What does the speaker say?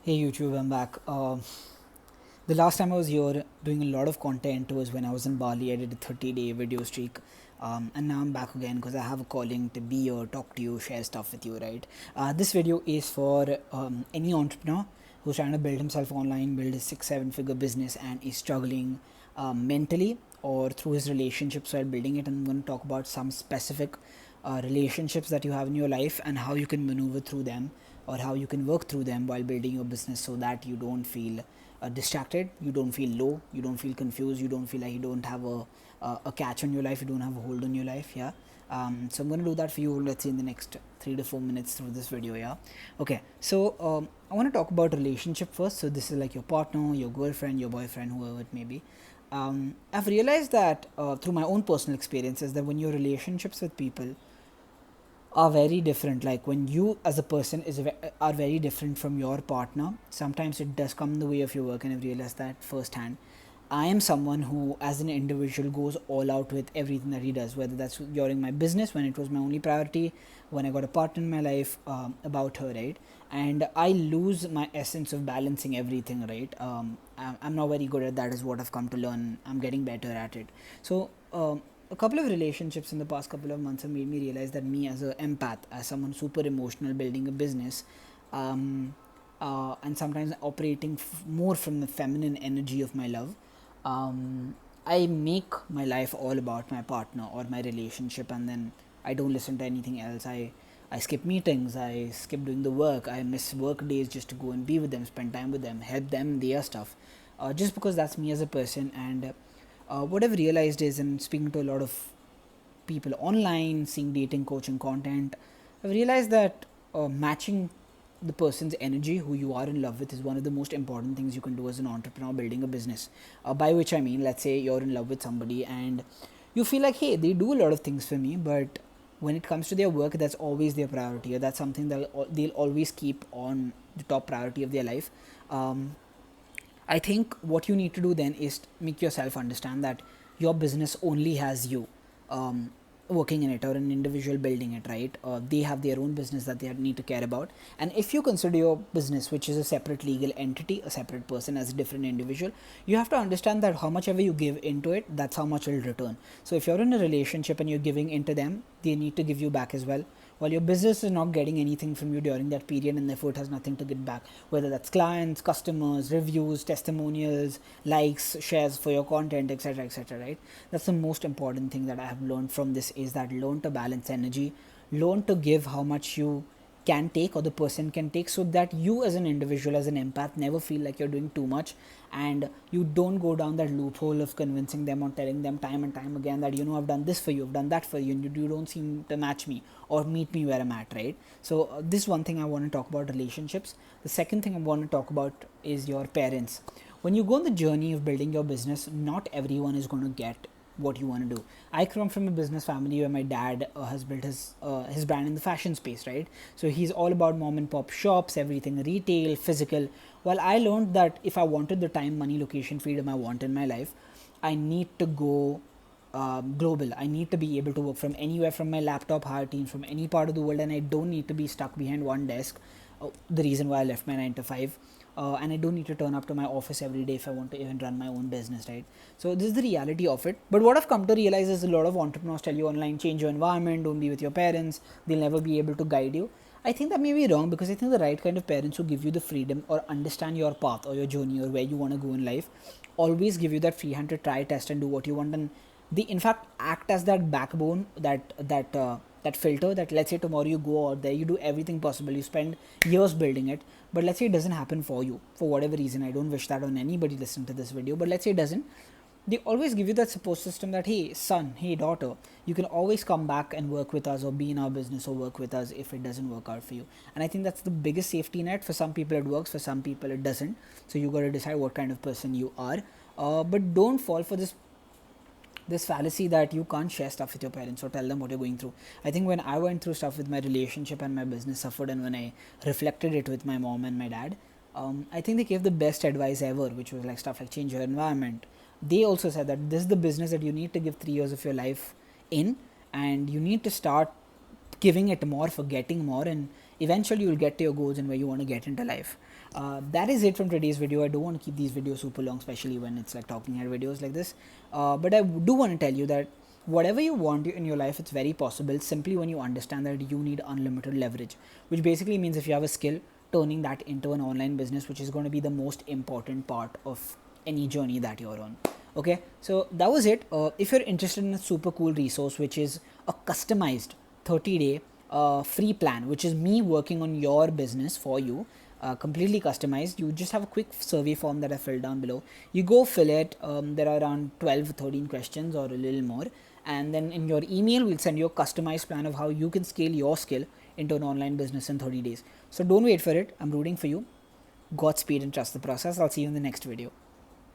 Hey YouTube, I'm back. The last time I was here doing a lot of content was when I was in Bali. I did a 30-day video streak, and now I'm back again because I have a calling to be here, talk to you, share stuff with you, right? This video is for any entrepreneur who's trying to build himself online, build a 6-7 figure business, and is struggling mentally or through his relationships while building it. And I'm going to talk about some specific relationships that you have in your life and how you can maneuver through them or how you can work through them while building your business so that you don't feel distracted, you don't feel low, you don't feel confused, you don't feel like you don't have a catch on your life, you don't have a hold on your life. Yeah. So I'm going to do that for you, let's say in the next 3 to 4 minutes through this video. Yeah. Okay, so I want to talk about relationship first. So this is like your partner, your girlfriend, your boyfriend, whoever it may be. I've realized that through my own personal experiences that when your relationships with people are very different, like when you as a person are very different from your partner, sometimes it does come in the way of your work, and I've realized that firsthand. I am someone who as an individual goes all out with everything that he does, whether that's during my business when it was my only priority, when I got a partner in my life, about her, right? And I lose my essence of balancing everything, right? I'm not very good at that, is what I've come to learn. I'm getting better at it. So a couple of relationships in the past couple of months have made me realize that me as an empath, as someone super emotional building a business, and sometimes operating more from the feminine energy of my love, I make my life all about my partner or my relationship, and then I don't listen to anything else. I skip meetings, I skip doing the work, I miss work days just to go and be with them, spend time with them, help them their stuff, just because that's me as a person. And what I've realized is, in speaking to a lot of people online, seeing dating coaching content, I've realized that matching the person's energy, who you are in love with, is one of the most important things you can do as an entrepreneur building a business. By which I mean, let's say you're in love with somebody and you feel like, hey, they do a lot of things for me, but when it comes to their work, that's always their priority, or that's something that they'll always keep on the top priority of their life. I think what you need to do then is make yourself understand that your business only has you um, working in it, or an individual building it, right? They have their own business that they need to care about. And if you consider your business, which is a separate legal entity, a separate person as a different individual, you have to understand that how much ever you give into it, that's how much will return. So if you're in a relationship and you're giving into them, they need to give you back as well. While your business is not getting anything from you during that period, and therefore it has nothing to get back, whether that's clients, customers, reviews, testimonials, likes, shares for your content, etc., right? That's the most important thing that I have learned from this, is that learn to balance energy, learn to give how much you can take or the person can take, so that you as an individual, as an empath, never feel like you're doing too much, and you don't go down that loophole of convincing them or telling them time and time again that, I've done this for you, I've done that for you, and you don't seem to match me or meet me where I'm at, right? So this is one thing I want to talk about, relationships. The second thing I want to talk about is your parents. When you go on the journey of building your business, not everyone is going to get what you want to do. I come from a business family where my dad has built his brand in the fashion space, right? So he's all about mom and pop shops, everything retail, physical. While I learned that if I wanted the time, money, location, freedom I want in my life, I need to go global. I need to be able to work from anywhere, from my laptop, hire teams from any part of the world, and I don't need to be stuck behind one desk. The reason why I left my 9 to 5, and I don't need to turn up to my office every day if I want to even run my own business, right? So this is the reality of it. But what I've come to realize is, a lot of entrepreneurs tell you online, change your environment, don't be with your parents, they'll never be able to guide you. I think that may be wrong, because I think the right kind of parents who give you the freedom or understand your path or your journey or where you want to go in life always give you that free hand to try, test, and do what you want. And they in fact act as that backbone, that filter, that let's say tomorrow you go out there, you do everything possible, you spend years building it, but let's say it doesn't happen for you for whatever reason. I don't wish that on anybody listening to this video, but let's say it doesn't. They always give you that support system that, hey son, hey daughter, you can always come back and work with us or be in our business or work with us if it doesn't work out for you. And I think that's the biggest safety net. For some people it works, for some people it doesn't. So you got to decide what kind of person you are. But don't fall for this fallacy that you can't share stuff with your parents or tell them what you're going through. I think when I went through stuff with my relationship and my business suffered, and when I reflected it with my mom and my dad, I think they gave the best advice ever, which was like stuff like change your environment. They also said that this is the business that you need to give 3 years of your life in, and you need to start giving it more, for getting more, and eventually you'll get to your goals and where you want to get into life. That is it from today's video. I don't want to keep these videos super long, especially when it's like talking head videos like this. But I do want to tell you that whatever you want in your life, it's very possible simply when you understand that you need unlimited leverage, which basically means if you have a skill, turning that into an online business, which is going to be the most important part of any journey that you're on. Okay, so that was it. If you're interested in a super cool resource, which is a customized 30-day free plan, which is me working on your business for you, completely customized. You just have a quick survey form that I filled down below. You go fill it. There are around 12 13 questions or a little more, and then in your email we'll send you a customized plan of how you can scale your skill into an online business in 30 days. So don't wait for it. I'm rooting for you. Godspeed and trust the process. I'll see you in the next video.